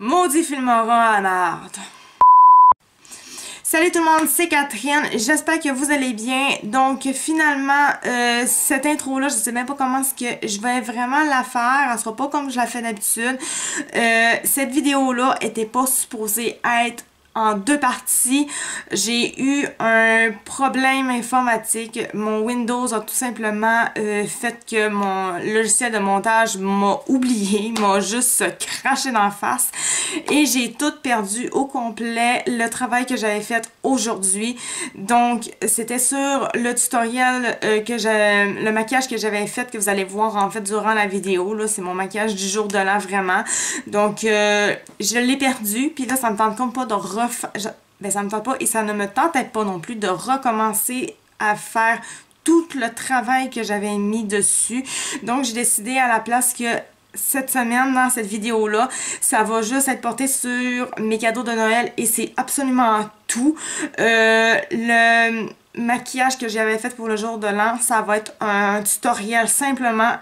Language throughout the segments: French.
Maudit filmora à marde. Salut tout le monde, c'est Catherine, j'espère que vous allez bien. Donc finalement, cette intro-là, je sais même pas comment est-ce que je vais vraiment la faire, elle sera pas comme je la fais d'habitude. Cette vidéo-là était pas supposée être en deux parties. J'ai eu un problème informatique. Mon Windows a tout simplement fait que mon logiciel de montage m'a oublié, m'a juste craché d'en face et j'ai tout perdu au complet le travail que j'avais fait aujourd'hui. Donc c'était sur le tutoriel le maquillage que j'avais fait, que vous allez voir en fait durant la vidéo. Là, c'est mon maquillage du jour de l'an vraiment. Donc je l'ai perdu, puis là ça me tente comme pas de ben ça me tente pas et ça ne me tentait pas non plus de recommencer à faire tout le travail que j'avais mis dessus. Donc j'ai décidé à la place que cette semaine, dans cette vidéo-là, ça va juste être porté sur mes cadeaux de Noël et c'est absolument tout. Le maquillage que j'avais fait pour le jour de l'an, ça va être un tutoriel simplement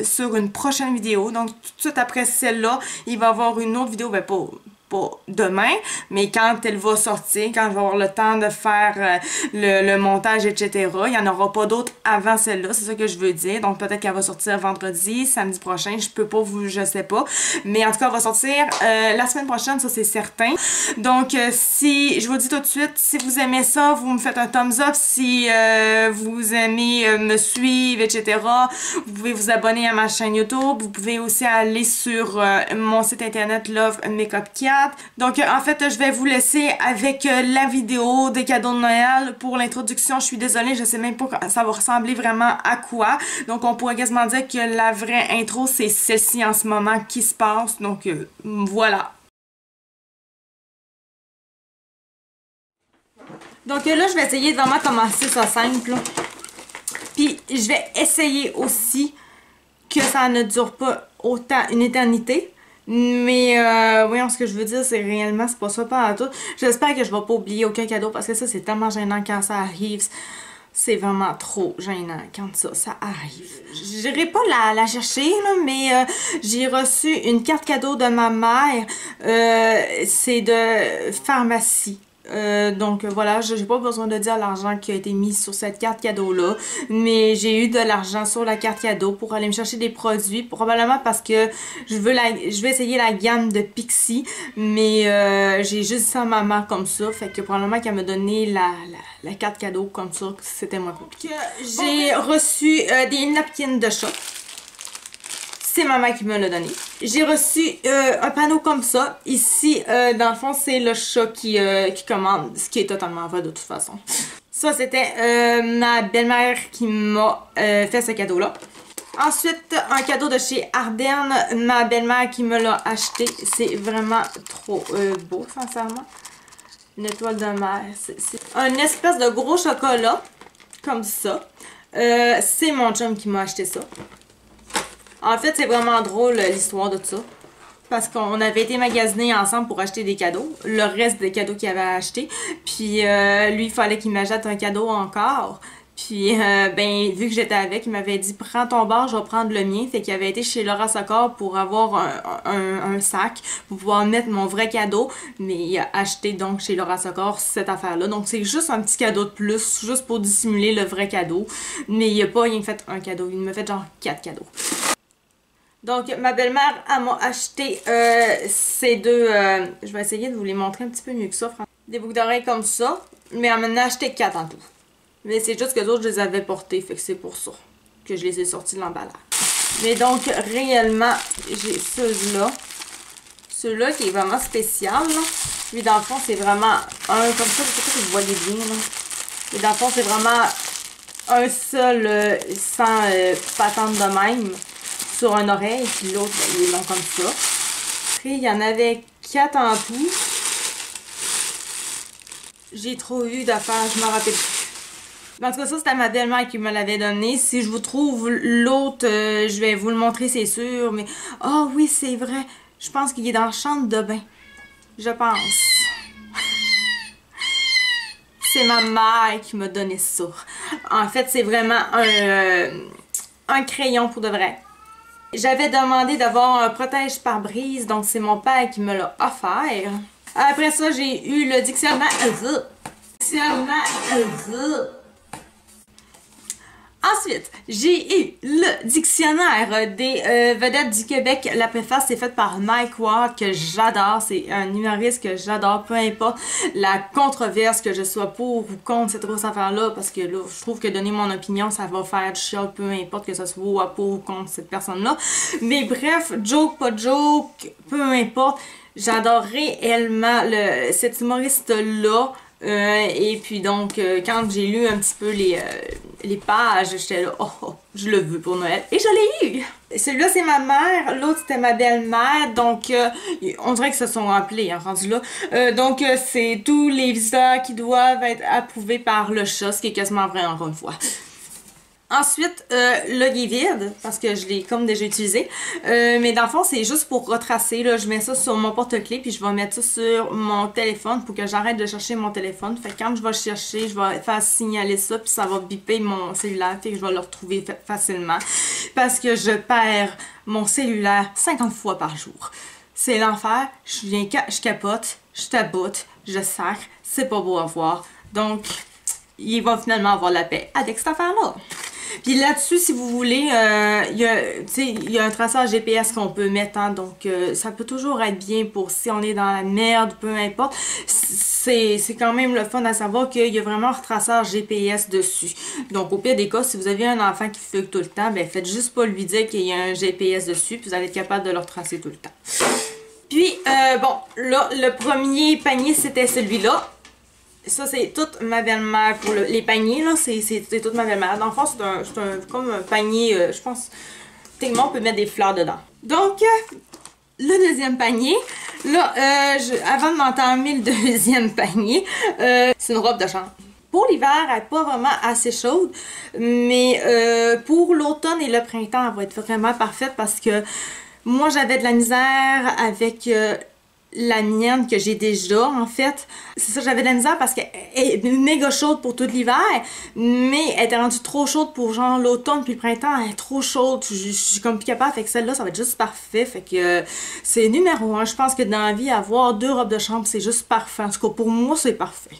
sur une prochaine vidéo. Donc tout de suite après celle-là, il va y avoir une autre vidéo, ben pas demain, mais quand elle va sortir, quand je vais avoir le temps de faire le montage, etc. Il n'y en aura pas d'autres avant celle-là, c'est ça que je veux dire. Donc peut-être qu'elle va sortir vendredi, samedi prochain, je peux pas vous, je sais pas. Mais en tout cas, elle va sortir la semaine prochaine, ça c'est certain. Donc si, je vous dis tout de suite, si vous aimez ça, vous me faites un thumbs up. Si vous aimez me suivre, etc. Vous pouvez vous abonner à ma chaîne YouTube. Vous pouvez aussi aller sur mon site internet Love Makeup Cat. Donc en fait je vais vous laisser avec la vidéo des cadeaux de Noël. Pour l'introduction, je suis désolée, je sais même pas ça va ressembler vraiment à quoi. Donc on pourrait quasiment dire que la vraie intro c'est celle-ci en ce moment qui se passe. Donc voilà. Donc là je vais essayer de vraiment commencer ça simple là. Puis je vais essayer aussi que ça ne dure pas autant une éternité. Mais voyons, ce que je veux dire, c'est réellement, c'est pas ça pas à tout. J'espère que je vais pas oublier aucun cadeau parce que ça, c'est tellement gênant quand ça arrive. C'est vraiment trop gênant quand ça arrive. J'irai pas la chercher, là, mais j'ai reçu une carte cadeau de ma mère. C'est de pharmacie. Donc voilà, j'ai pas besoin de dire l'argent qui a été mis sur cette carte cadeau là, mais j'ai eu de l'argent sur la carte cadeau pour aller me chercher des produits, probablement parce que je vais essayer la gamme de Pixi, mais j'ai juste ça à ma main comme ça, fait que probablement qu'elle m'a donné la carte cadeau comme ça, c'était moins compliqué. J'ai reçu des napkins de chat. C'est maman qui me l'a donné. J'ai reçu un panneau comme ça. Ici, dans le fond, c'est le chat qui commande, ce qui est totalement vrai de toute façon. Ça, c'était ma belle-mère qui m'a fait ce cadeau-là. Ensuite, un cadeau de chez Ardennes. Ma belle-mère qui me l'a acheté. C'est vraiment trop beau, sincèrement. Une étoile de mer. C'est un espèce de gros chocolat, comme ça. C'est mon chum qui m'a acheté ça. En fait, c'est vraiment drôle l'histoire de tout ça. Parce qu'on avait été magasiner ensemble pour acheter des cadeaux. Le reste des cadeaux qu'il avait acheté. Puis lui, il fallait qu'il m'achète un cadeau encore. Puis ben, vu que j'étais avec, il m'avait dit « Prends ton bar, je vais prendre le mien. » Fait qu'il avait été chez Laura Socor pour avoir un sac pour pouvoir mettre mon vrai cadeau. Mais il a acheté donc chez Laura Socor cette affaire-là. Donc c'est juste un petit cadeau de plus, juste pour dissimuler le vrai cadeau. Mais il a pas rien fait un cadeau. Il m'a fait genre 4 cadeaux. Donc, ma belle-mère, elle m'a acheté ces deux... je vais essayer de vous les montrer un petit peu mieux que ça. Des boucles d'oreilles comme ça. Mais elle m'en a acheté 4 en tout. Mais c'est juste que d'autres, je les avais portés. Fait que c'est pour ça que je les ai sortis de l'emballage. Mais donc, réellement, j'ai ceux-là. Celui-là qui est vraiment spécial. Là. Lui, dans le fond, c'est vraiment un... Comme ça, je sais pas si vous voyez bien. Là. Et dans le fond, c'est vraiment un seul sans patente de même. Sur une oreille, puis l'autre, il est long comme ça. Après, il y en avait 4 en tout. J'ai trop eu d'affaires, je m'en rappelle plus. En tout cas, ça, c'était ma belle-mère qui me l'avait donné. Si je vous trouve l'autre, je vais vous le montrer, c'est sûr. Mais, oh oui, c'est vrai. Je pense qu'il est dans la chambre de bain. Je pense. C'est ma mère qui m'a donné ça. En fait, c'est vraiment un crayon pour de vrai. J'avais demandé d'avoir un protège pare-brise, donc c'est mon père qui me l'a offert. Après ça, j'ai eu le dictionnaire. Ensuite, j'ai eu le dictionnaire des vedettes du Québec. La préface est faite par Mike Ward, que j'adore. C'est un humoriste que j'adore, peu importe la controverse, que je sois pour ou contre cette grosse affaire-là, parce que là, je trouve que donner mon opinion, ça va faire du chial, peu importe que ce soit pour ou contre cette personne-là. Mais bref, joke, pas joke, peu importe, j'adore réellement cet humoriste-là. Et puis donc, quand j'ai lu un petit peu les pages, j'étais là, oh, je le veux pour Noël. Et je l'ai eu! Celui-là, c'est ma mère, l'autre, c'était ma belle-mère, donc on dirait que se sont appelés, hein, rendu là. Donc, c'est tous les visiteurs qui doivent être approuvés par le chat, ce qui est quasiment vrai, encore une fois. Ensuite, là, il est vide, parce que je l'ai comme déjà utilisé. Mais dans le fond, c'est juste pour retracer. Là, je mets ça sur mon porte-clés, puis je vais mettre ça sur mon téléphone pour que j'arrête de chercher mon téléphone. Fait que quand je vais chercher, je vais faire signaler ça, puis ça va biper mon cellulaire, fait que je vais le retrouver facilement. Parce que je perds mon cellulaire 50 fois par jour. C'est l'enfer. Je capote, je taboute, je sacre. C'est pas beau à voir. Donc, il va finalement avoir la paix avec cette affaire-là. Puis là-dessus, si vous voulez, il y a un traceur GPS qu'on peut mettre, hein, donc ça peut toujours être bien pour si on est dans la merde, peu importe. C'est quand même le fun à savoir qu'il y a vraiment un traceur GPS dessus. Donc au pire des cas, si vous avez un enfant qui fugue tout le temps, ben faites juste pas lui dire qu'il y a un GPS dessus, puis vous allez être capable de le retracer tout le temps. Puis, bon, là, le premier panier, c'était celui-là. Ça, c'est toute ma belle-mère pour les paniers, là, c'est toute ma belle-mère. Dans le fond, c'est comme un panier, je pense, techniquement, on peut mettre des fleurs dedans. Donc, le deuxième panier, là, avant de m'entamer le deuxième panier, c'est une robe de chambre. Pour l'hiver, elle n'est pas vraiment assez chaude, mais pour l'automne et le printemps, elle va être vraiment parfaite parce que moi, j'avais de la misère avec la mienne que j'ai déjà, en fait. C'est ça, j'avais de la misère parce qu'elle est méga chaude pour tout l'hiver, mais elle était rendue trop chaude pour genre l'automne puis le printemps, elle est trop chaude, je suis comme plus capable, fait que celle-là, ça va être juste parfait, fait que c'est numéro 1. Je pense que dans la vie, avoir 2 robes de chambre, c'est juste parfait. En tout cas, pour moi, c'est parfait.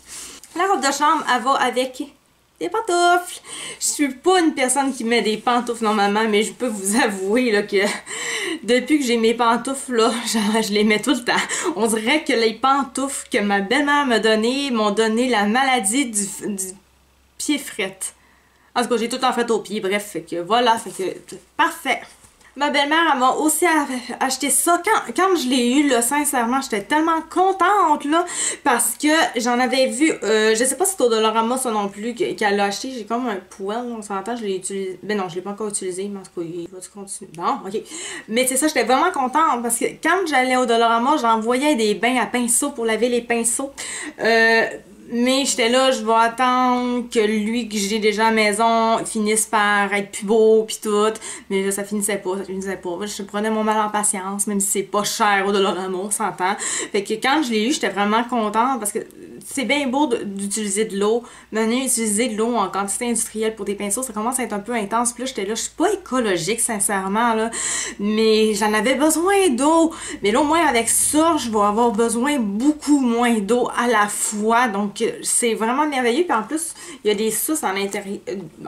La robe de chambre, elle va avec des pantoufles. Je suis pas une personne qui met des pantoufles normalement, mais je peux vous avouer là, que depuis que j'ai mes pantoufles, là, genre, je les mets tout le temps. On dirait que les pantoufles que ma belle-mère m'a donné m'ont donné la maladie du pied fret. En tout cas, j'ai tout le temps fait au pied, bref, fait que voilà, fait que parfait. Ma belle-mère, elle m'a aussi acheté ça. Quand je l'ai eu, là, sincèrement, j'étais tellement contente, là, parce que j'en avais vu, je sais pas si c'est au Dollarama, ça non plus, qu'elle l'a acheté. J'ai comme un poêle, on s'entend, je l'ai utilisé. Ben non, je l'ai pas encore utilisé, mais en tout cas, il va continuer. Bon, ok. Mais c'est ça, j'étais vraiment contente, parce que quand j'allais au Dollarama, j'envoyais des bains à pinceau pour laver les pinceaux. Mais j'étais là, je vais attendre que lui que j'ai déjà à la maison finisse par être plus beau pis tout. Mais là, ça finissait pas. Je prenais mon mal en patience, même si c'est pas cher au Dollarama, on s'entend. Fait que quand je l'ai eu, j'étais vraiment contente parce que c'est bien beau d'utiliser de l'eau. Maintenant, utiliser de l'eau en quantité industrielle pour des pinceaux, ça commence à être un peu intense. Puis là, j'étais là, je suis pas écologique, sincèrement, là. Mais j'en avais besoin d'eau. Mais là, au moins, avec ça, je vais avoir besoin beaucoup moins d'eau à la fois. Donc, c'est vraiment merveilleux. Puis en plus, il y a des sources en l'intérieur,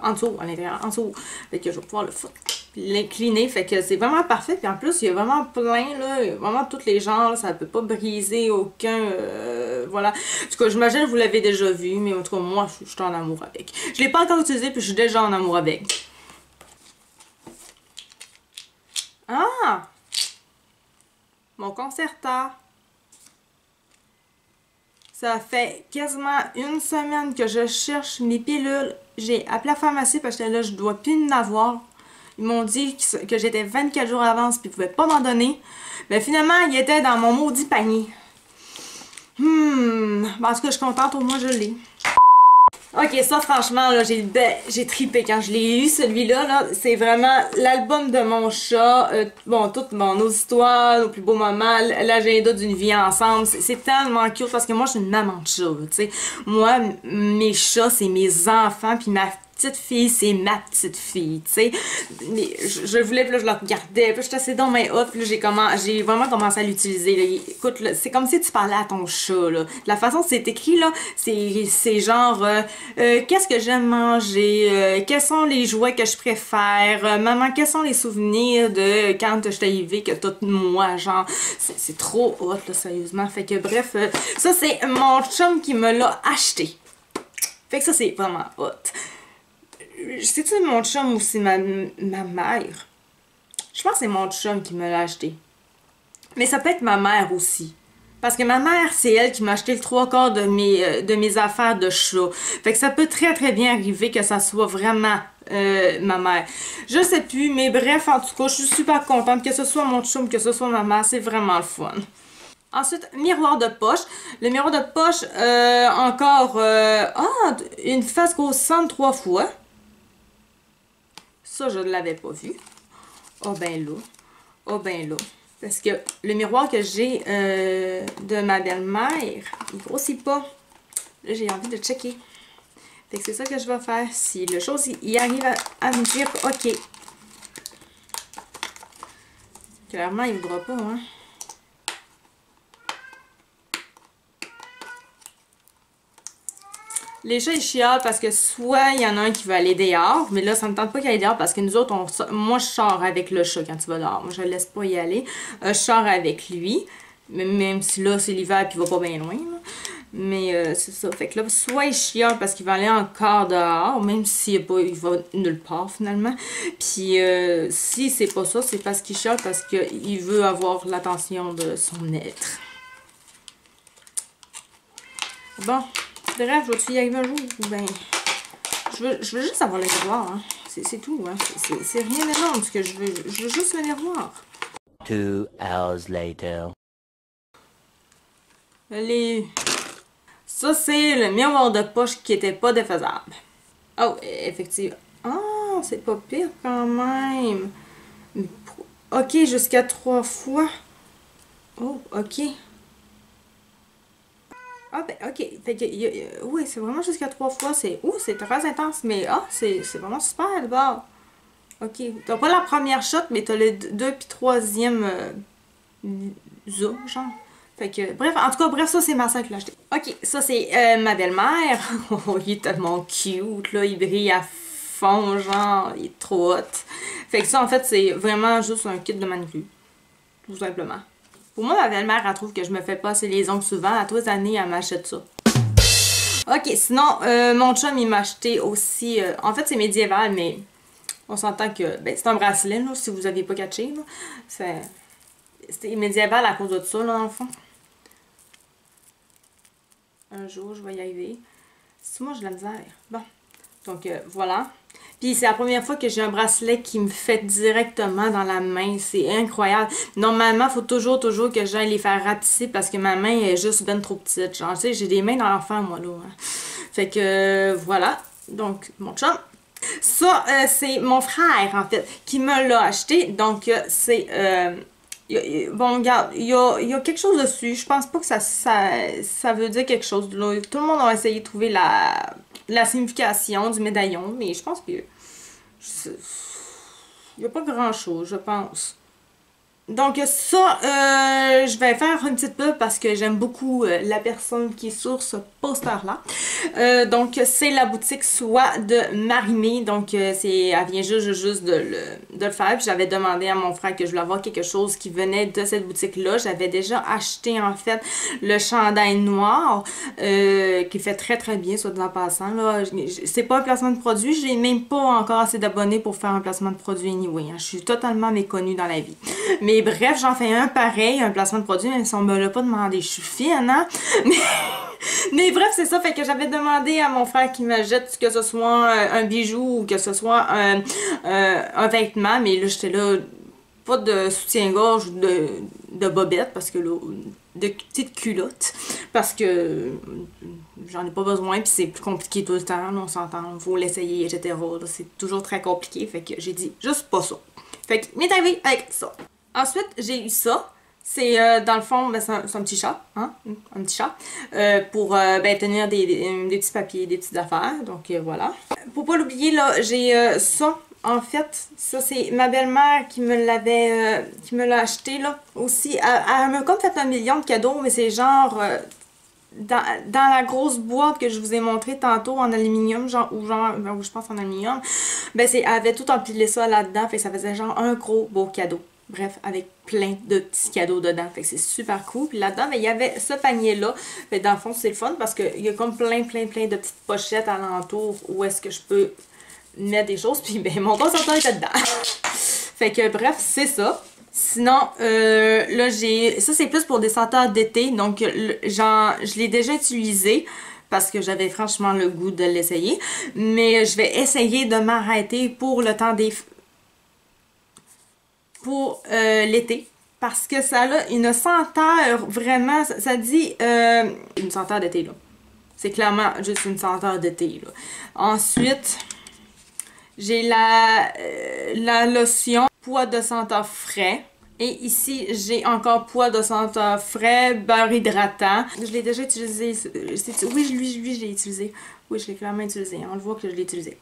en dessous, en dessous. Fait que je vais pouvoir l'incliner. Fait que c'est vraiment parfait. Puis en plus, il y a vraiment plein, là, vraiment tous les genres. Là, ça peut pas briser aucun, voilà. En tout cas, j'imagine que vous l'avez déjà vu. Mais en tout cas, moi, je suis en amour avec. Je l'ai pas encore utilisé, puis je suis déjà en amour avec. Ah! Mon concerta. Ça fait quasiment une semaine que je cherche mes pilules. J'ai appelé la pharmacie parce que là, je dois plus en avoir. Ils m'ont dit que j'étais 24 jours à l'avance puis ils pouvaient pas m'en donner. Mais finalement, ils étaient dans mon maudit panier. Parce que je suis contente, au moins je l'ai. Ok, ça franchement, là, j'ai tripé quand je l'ai eu, celui-là, là, c'est vraiment l'album de mon chat, bon, toutes nos histoires, nos plus beaux moments, l'agenda d'une vie ensemble, c'est tellement cute parce que moi, je suis une maman de chat, tu sais. Moi, mes chats, c'est mes enfants, puis ma petite fille, c'est ma petite fille, tu sais. Mais je voulais, puis là, je la regardais, puis j'étais assez dans mes hot, puis là, j'ai vraiment commencé à l'utiliser, là. Écoute, c'est comme si tu parlais à ton chat, là. La façon dont c'est écrit, là, c'est genre, qu'est-ce que j'aime manger, quels sont les jouets que je préfère, maman, quels sont les souvenirs de quand je t'ai arrivé que tout moi, genre, c'est trop hot, là, sérieusement. Fait que, bref, ça, c'est mon chum qui me l'a acheté. Fait que ça, c'est vraiment hot. C'est-tu mon chum ou c'est ma mère? Je pense que c'est mon chum qui me l'a acheté. Mais ça peut être ma mère aussi. Parce que ma mère, c'est elle qui m'a acheté le 3/4 de mes affaires de chat. Fait que ça peut très très bien arriver que ça soit vraiment ma mère. Je sais plus, mais bref, en tout cas, je suis super contente que ce soit mon chum, que ce soit ma mère. C'est vraiment le fun. Ensuite, miroir de poche. Le miroir de poche, encore, une face grossissante 3 fois. Ça, je ne l'avais pas vu. Oh ben là. Oh ben là. Parce que le miroir que j'ai de ma belle-mère, il grossit pas. Là, j'ai envie de checker. Fait que c'est ça que je vais faire. Si le chose, il arrive à me dire, OK. Clairement, il ne voudra pas, hein. Les chats, ils chialent parce que soit il y en a un qui veut aller dehors, mais là, ça me tente pas qu'il aille dehors parce que nous autres, moi, je sors avec le chat quand il va dehors. Moi, je le laisse pas y aller. Je sors avec lui, même si là, c'est l'hiver et il va pas bien loin. Là. Mais c'est ça. Fait que là, soit il chiale parce qu'il va aller encore dehors, même s'il va nulle part finalement. Puis si c'est pas ça, c'est parce qu'il chiale parce qu'il veut avoir l'attention de son être. Bon. Bref, je vais-tu y arriver un jour ou ben... Je veux juste avoir le miroir, hein. C'est tout, hein. C'est rien d'énorme ce que je veux. Je veux juste le miroir. 2 hours later. Ça, c'est le miroir de poche qui était pas défaisable. Oh, effectivement. Ah, c'est pas pire quand même. Ok, jusqu'à 3 fois. Oh, ok. Ah ben ok, fait que, oui, c'est vraiment jusqu'à 3 fois, c'est très intense, mais c'est vraiment super de bord. Ok, t'as pas la première shot, mais t'as le 2 puis 3e genre. Fait que, bref, en tout cas, bref, ça c'est ma soeur qui l'a acheté. Ok, ça c'est ma belle-mère. Oh, il est tellement cute, là, il brille à fond, genre, il est trop hot. Fait que ça, en fait, c'est vraiment juste un kit de manucure, tout simplement. Pour moi, ma belle-mère, elle trouve que je me fais pas assez les ongles souvent. À 3 années, elle m'achète ça. Ok, sinon, mon chum, il m'a acheté aussi... en fait, c'est médiéval, mais on s'entend que... Ben, c'est un bracelet, là, si vous n'aviez pas catché, là. C'était médiéval à cause de ça, là, dans le fond. Un jour, je vais y arriver. Si moi, j'ai de la misère. Bon. Donc, voilà. Puis c'est la première fois que j'ai un bracelet qui me fait directement dans la main. C'est incroyable. Normalement, il faut toujours que j'aille les faire ratisser parce que ma main est juste ben trop petite. Genre, tu sais, j'ai des mains dans l'enfant, moi, là. Hein. Fait que, voilà. Donc, mon chum. Ça, c'est mon frère, en fait, qui me l'a acheté. Donc, c'est... bon, regarde, il y a quelque chose dessus. Je pense pas que ça veut dire quelque chose. Là. Tout le monde a essayé de trouver la signification du médaillon, mais je pense que il n'y a pas grand chose, je pense. Donc ça, je vais faire une petite pub parce que j'aime beaucoup la personne qui est sur ce poster-là. Donc c'est la boutique Soie de Marimé. Donc elle vient juste de le faire. J'avais demandé à mon frère que je voulais avoir quelque chose qui venait de cette boutique-là. J'avais déjà acheté en fait le chandail noir qui fait très très bien, soit en passant. C'est pas un placement de produit. J'ai même pas encore assez d'abonnés pour faire un placement de produit anyway. Hein. Je suis totalement méconnue dans la vie. Mais bref, j'en fais un pareil, un placement de produit, même si on me l'a pas demandé. Je suis fine, hein? Mais bref, c'est ça. Fait que j'avais demandé à mon frère qu'il me jette que ce soit un bijou ou que ce soit un vêtement. Mais là, j'étais là, pas de soutien-gorge ou de bobette, parce que là, de petites culottes. Parce que j'en ai pas besoin, puis c'est plus compliqué tout le temps. Là, on s'entend, faut l'essayer, etc. C'est toujours très compliqué. Fait que j'ai dit juste pas ça. Fait que m'est arrivé avec ça. Ensuite, j'ai eu ça. C'est dans le fond, ben, c'est un petit chat, hein? Un petit chat, pour ben, tenir des petits papiers, des petites affaires. Donc voilà. Pour pas l'oublier, là, j'ai ça. En fait, ça c'est ma belle-mère qui me l'a acheté là aussi. Elle m'a comme fait un million de cadeaux, mais c'est genre dans la grosse boîte que je vous ai montré tantôt en aluminium, genre, ou je pense en aluminium, ben elle avait tout empilé ça là-dedans, fait que ça faisait genre un gros beau cadeau. Bref, avec plein de petits cadeaux dedans. Fait que c'est super cool. Puis là-dedans, ben, il y avait ce panier-là. Fait dans le fond, c'est le fun parce qu'il y a comme plein de petites pochettes alentour où est-ce que je peux mettre des choses. Puis ben, mon concentreur était dedans. Fait que bref, c'est ça. Sinon, là, ça c'est plus pour des senteurs d'été. Donc, je l'ai déjà utilisé parce que j'avais franchement le goût de l'essayer. Mais je vais essayer de m'arrêter pour le temps pour l'été. Parce que ça a une senteur vraiment, ça dit une senteur d'été là. C'est clairement juste une senteur d'été là. Ensuite, j'ai la lotion poids de senteur frais. Et ici, j'ai encore poids de senteur frais, beurre hydratant. Je l'ai déjà utilisé. Oui, je l'ai utilisé. Oui, je l'ai clairement utilisé. On le voit que je l'ai utilisé.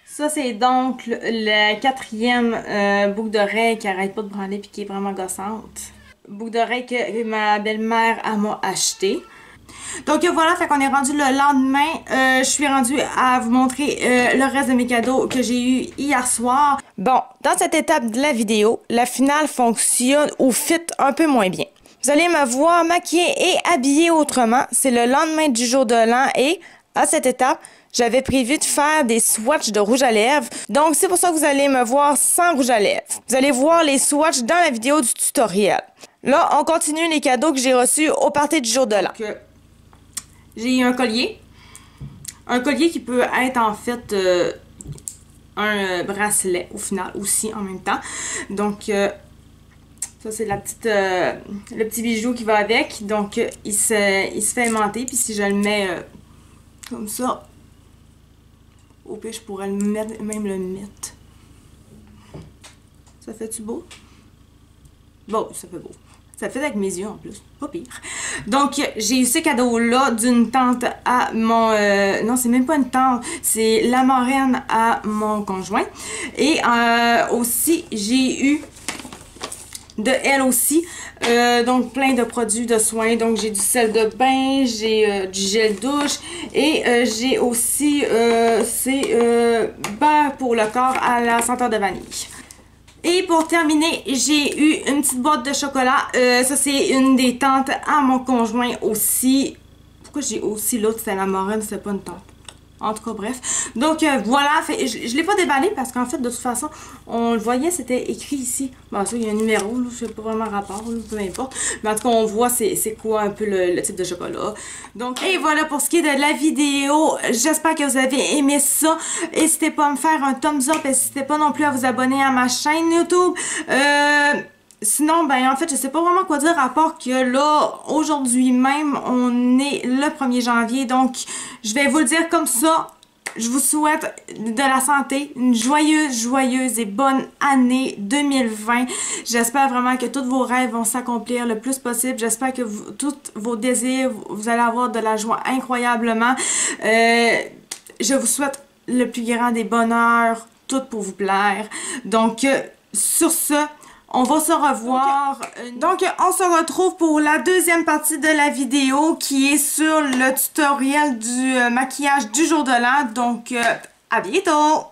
Ça, c'est donc la 4e boucle d'oreille qui arrête pas de branler et qui est vraiment gossante. Boucle d'oreille que ma belle-mère m'a acheté. Donc voilà, fait qu'on est rendu le lendemain. Je suis rendue à vous montrer le reste de mes cadeaux que j'ai eu hier soir. Bon, dans cette étape de la vidéo, la finale fonctionne ou fit un peu moins bien. Vous allez me voir maquillée et habillée autrement. C'est le lendemain du jour de l'an et à cette étape, j'avais prévu de faire des swatchs de rouge à lèvres. Donc, c'est pour ça que vous allez me voir sans rouge à lèvres. Vous allez voir les swatchs dans la vidéo du tutoriel. Là, on continue les cadeaux que j'ai reçus au party du jour de l'an. J'ai eu un collier. Un collier qui peut être en fait un bracelet au final aussi en même temps. Donc, ça c'est le petit bijou qui va avec. Donc, il se fait aimanter. Puis si je le mets comme ça, au pire, je pourrais même le mettre. Ça fait-tu beau? Bon, ça fait beau. Ça fait avec mes yeux en plus. Pas pire. Donc, j'ai eu ce cadeau-là d'une tante à mon... non, c'est même pas une tante. C'est la marraine à mon conjoint. Et aussi, j'ai eu de elle aussi. Donc, plein de produits de soins. Donc, j'ai du sel de bain, j'ai du gel douche. Et j'ai aussi beurre pour le corps à la senteur de vanille. Et pour terminer, j'ai eu une petite boîte de chocolat. Ça, c'est une des tantes à mon conjoint aussi. Pourquoi j'ai aussi l'autre? C'était la marraine, c'était pas une tante. En tout cas, bref. Donc, voilà. Je l'ai pas déballé parce qu'en fait, de toute façon, on le voyait, c'était écrit ici. Bon, ça, il y a un numéro, là, je sais pas vraiment rapport, là, peu importe. Mais en tout cas, on voit c'est quoi un peu le type de chocolat. Donc, et voilà pour ce qui est de la vidéo. J'espère que vous avez aimé ça. N'hésitez pas à me faire un thumbs up. N'hésitez pas non plus à vous abonner à ma chaîne YouTube. Sinon, ben en fait, je sais pas vraiment quoi dire à part que là, aujourd'hui même, on est le 1er janvier. Donc, je vais vous le dire comme ça. Je vous souhaite de la santé, une joyeuse et bonne année 2020. J'espère vraiment que tous vos rêves vont s'accomplir le plus possible. J'espère que tous vos désirs, vous allez avoir de la joie incroyablement. Je vous souhaite le plus grand des bonheurs, tout pour vous plaire. Donc, sur ce... on va se revoir. Donc, on se retrouve pour la deuxième partie de la vidéo qui est sur le tutoriel du maquillage du jour de l'an. Donc, à bientôt!